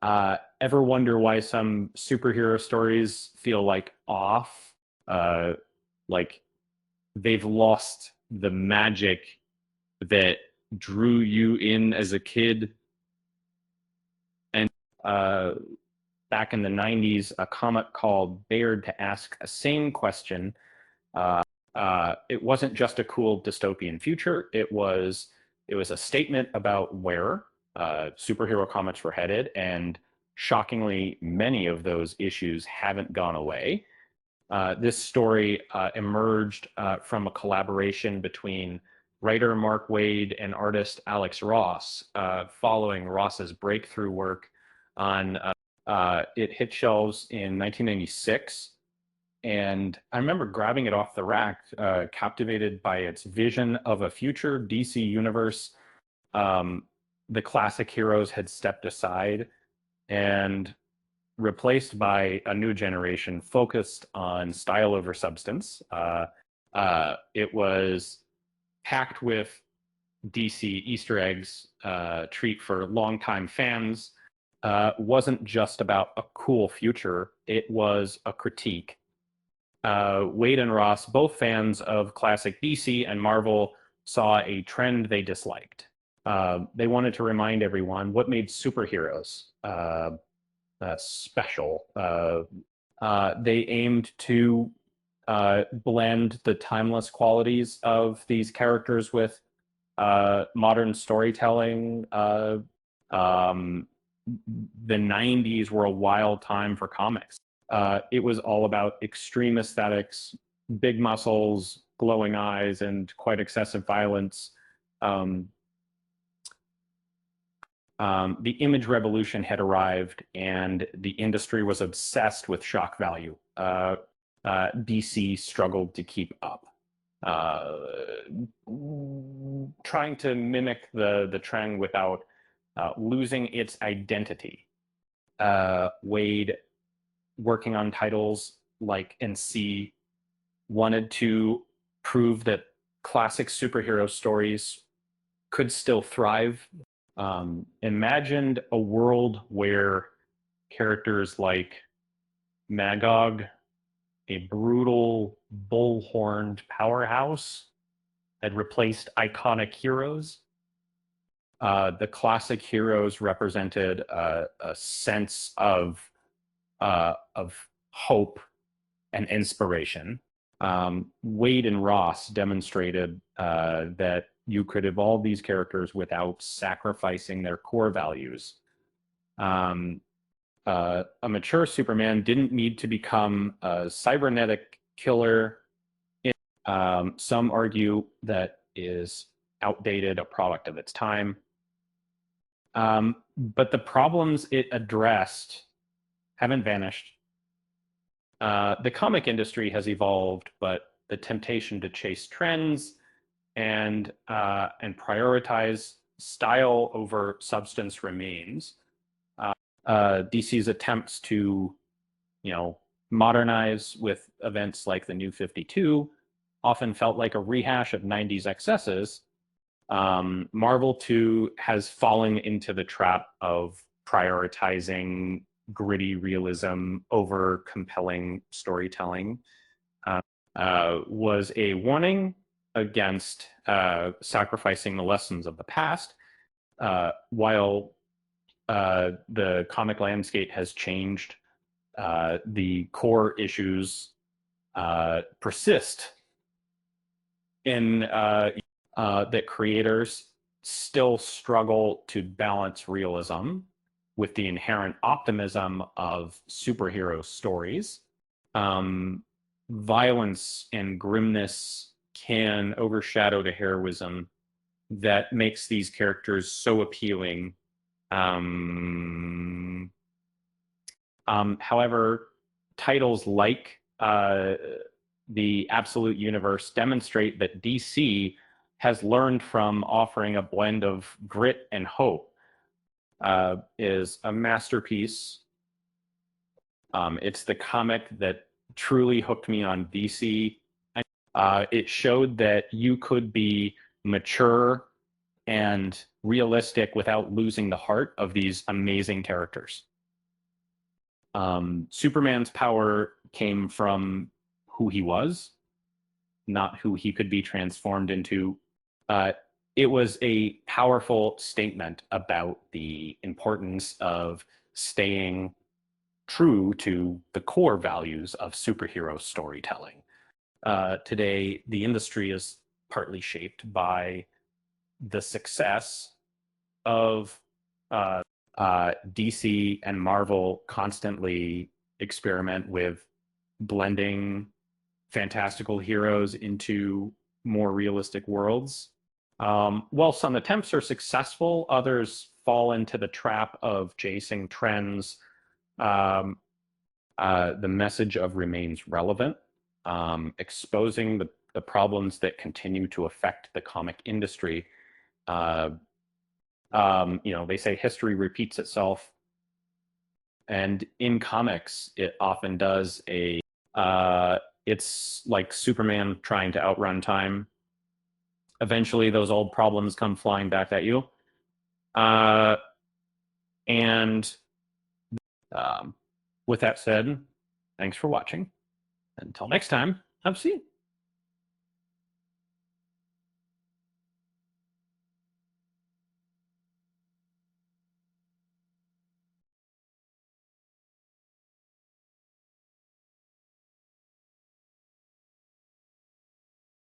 Ever wonder why some superhero stories feel like off? Uh, like they've lost the magic that drew you in as a kid. And uh, back in the 90s, a comic called Baird to ask a same question. Uh, it wasn't just a cool dystopian future. It was a statement about where superhero comics were headed, and shockingly, many of those issues haven't gone away. This story emerged from a collaboration between writer Mark Waid and artist Alex Ross, following Ross's breakthrough work on it hit shelves in 1996. And I remember grabbing it off the rack, captivated by its vision of a future DC universe. Um, the classic heroes had stepped aside and replaced by a new generation focused on style over substance. It was packed with DC Easter eggs, treat for longtime fans. Wasn't just about a cool future, it was a critique. Wade and Ross, both fans of classic DC and Marvel, saw a trend they disliked. They wanted to remind everyone what made superheroes special. They aimed to blend the timeless qualities of these characters with modern storytelling. Um, the 90s were a wild time for comics. It was all about extreme aesthetics, big muscles, glowing eyes, and quite excessive violence. Um, the image revolution had arrived, and the industry was obsessed with shock value. DC struggled to keep up, uh, trying to mimic the trend without losing its identity. Wade, working on titles like NC, wanted to prove that classic superhero stories could still thrive. Imagined a world where characters like Magog, a brutal bull-horned powerhouse, had replaced iconic heroes. The classic heroes represented a sense of hope and inspiration. Wade and Ross demonstrated that you could evolve these characters without sacrificing their core values. A mature Superman didn't need to become a cybernetic killer. Some argue that is outdated, a product of its time. But the problems it addressed haven't vanished. The comic industry has evolved, but the temptation to chase trends and prioritize style over substance remains. DC's attempts to, modernize with events like the New 52 often felt like a rehash of 90s excesses. Marvel, too, has fallen into the trap of prioritizing gritty realism over compelling storytelling. Was a warning against sacrificing the lessons of the past. While the comic landscape has changed, the core issues persist in that creators still struggle to balance realism with the inherent optimism of superhero stories. Violence and grimness can overshadow the heroism that makes these characters so appealing. However, titles like the Absolute Universe demonstrate that DC has learned from offering a blend of grit and hope. Is a masterpiece. It's the comic that truly hooked me on DC. It showed that you could be mature and realistic without losing the heart of these amazing characters. Superman's power came from who he was, not who he could be transformed into. Uh, it was a powerful statement about the importance of staying true to the core values of superhero storytelling. Today, the industry is partly shaped by the success of uh, DC and Marvel constantly experiment with blending fantastical heroes into more realistic worlds. While some attempts are successful, others fall into the trap of chasing trends. Um, the message of remains relevant, exposing the problems that continue to affect the comic industry. Uh, they say history repeats itself, and in comics, it often does. It's like Superman trying to outrun time. Eventually, those old problems come flying back at you. Uh, and um, with that said, thanks for watching. Until next time, have a seat.